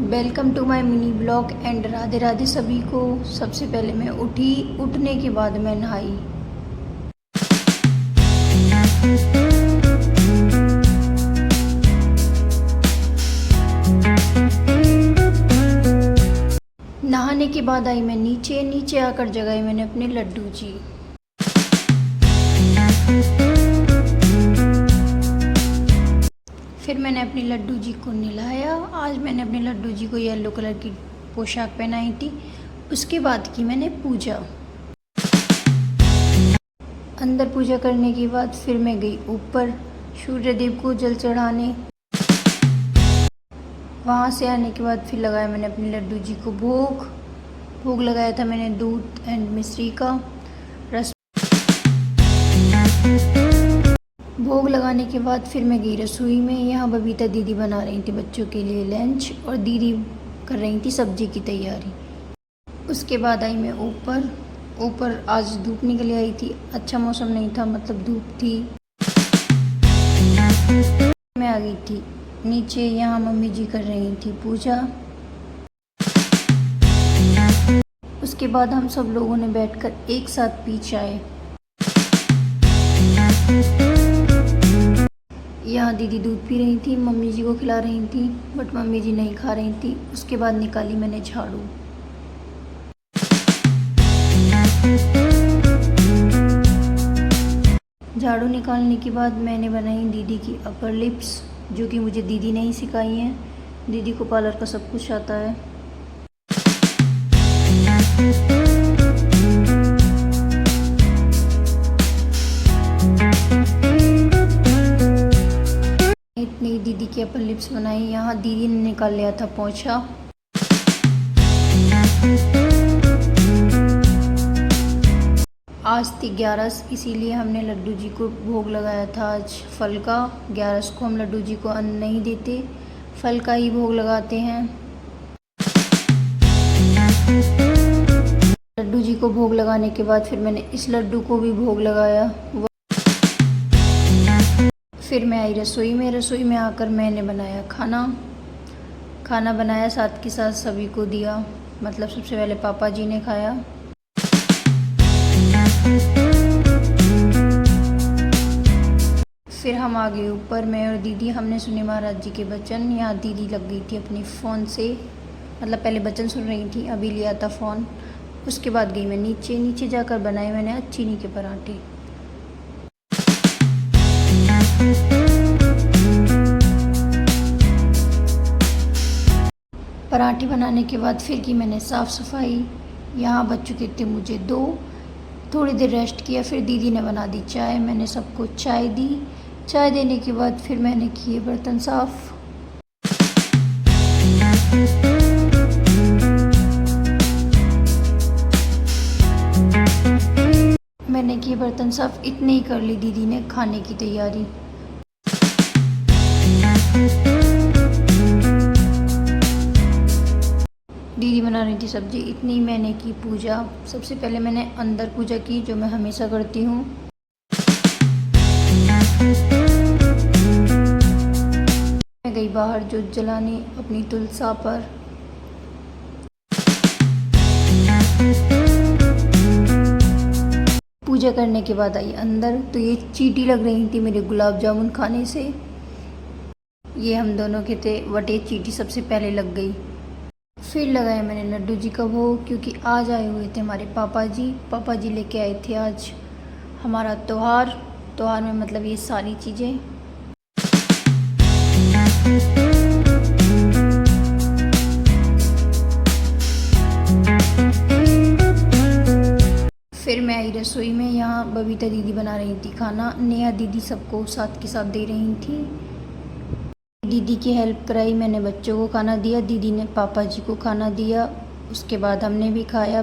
Welcome to my mini blog and Radhe Radhe सभी को। सबसे पहले मैं उठने के बाद मैं नहाई। नहाने के बाद आई मैं नीचे आकर जगाए मैंने अपने लड्डू जी। फिर मैंने अपने लड्डू जी को नहलाया। आज मैंने अपने लड्डू जी को येलो कलर की पोशाक पहनाई थी। उसके बाद की मैंने पूजा। अंदर पूजा करने के बाद फिर मैं गई ऊपर सूर्य देव को जल चढ़ाने। वहाँ से आने के बाद फिर लगाया मैंने अपने लड्डू जी को भोग लगाया था मैंने दूध एंड मिश्री का रस। भोग लगाने के बाद फिर मैं गई रसोई में। यहाँ बबीता दीदी बना रही थी बच्चों के लिए लंच और दीदी कर रही थी सब्जी की तैयारी। उसके बाद आई मैं ऊपर आज धूप निकल आई थी। अच्छा मौसम नहीं था, मतलब धूप थी। मैं आ गई थी नीचे। यहाँ मम्मी जी कर रही थी पूजा। उसके बाद हम सब लोगों ने बैठकर एक साथ पी चाय। यहाँ दीदी दूध पी रही थी, मम्मी जी को खिला रही थी, बट मम्मी जी नहीं खा रही थी। उसके बाद निकाली मैंने झाड़ू। झाड़ू निकालने के बाद मैंने बनाई दीदी की अपर लिप्स, जो कि मुझे दीदी ने ही सिखाई हैं। दीदी को पार्लर का सब कुछ आता है। इतनी दीदी की अपर लिप्स बनाई। यहाँ दीदी ने निकाल लिया था पोंछा। आज थी 11, इसीलिए हमने लड्डू जी को भोग लगाया था आज फल का। 11 को हम लड्डू जी को अन्न नहीं देते, फल का ही भोग लगाते हैं। लड्डू जी को भोग लगाने के बाद फिर मैंने इस लड्डू को भी भोग लगाया। फिर मैं आई रसोई में आकर मैंने बनाया खाना बनाया, साथ के साथ सभी को दिया। मतलब सबसे पहले पापा जी ने खाया। फिर हम आ गए ऊपर, मैं और दीदी। हमने सुने महाराज जी के वचन। यहाँ दीदी लग गई थी अपनी फ़ोन से, मतलब पहले वचन सुन रही थी, अभी लिया था फ़ोन। उसके बाद गई मैं नीचे जाकर बनाए मैंने चीनी के पराठे। पराठे बनाने के बाद फिर की मैंने साफ़ सफाई। यहाँ बच चुके थे मुझे 2। थोड़ी देर रेस्ट किया, फिर दीदी ने बना दी चाय। मैंने सबको चाय दी। चाय देने के बाद फिर मैंने किए बर्तन साफ़। मैंने किए बर्तन साफ़, इतने ही कर ली दीदी ने खाने की तैयारी। दीदी बना रही थी सब्जी, इतनी मैंने की पूजा। सबसे पहले मैंने अंदर पूजा की, जो मैं हमेशा करती हूँ। मैं गई बाहर जोत जलाने अपनी तुलसा पर। पूजा करने के बाद आई अंदर, तो ये चींटी लग रही थी मेरे गुलाब जामुन खाने से। ये हम दोनों के थे, बट ये चींटी सबसे पहले लग गई। फिर लगाया मैंने लड्डू जी का भोग, क्योंकि आज आए हुए थे हमारे पापा जी लेके आए थे आज हमारा त्योहार में, मतलब ये सारी चीज़ें। फिर मैं आई रसोई में। यहाँ बबीता दीदी बना रही थी खाना। नेहा दीदी सबको साथ के साथ दे रही थी। दीदी की हेल्प कराई, मैंने बच्चों को खाना दिया, दीदी ने पापा जी को खाना दिया। उसके बाद हमने भी खाया।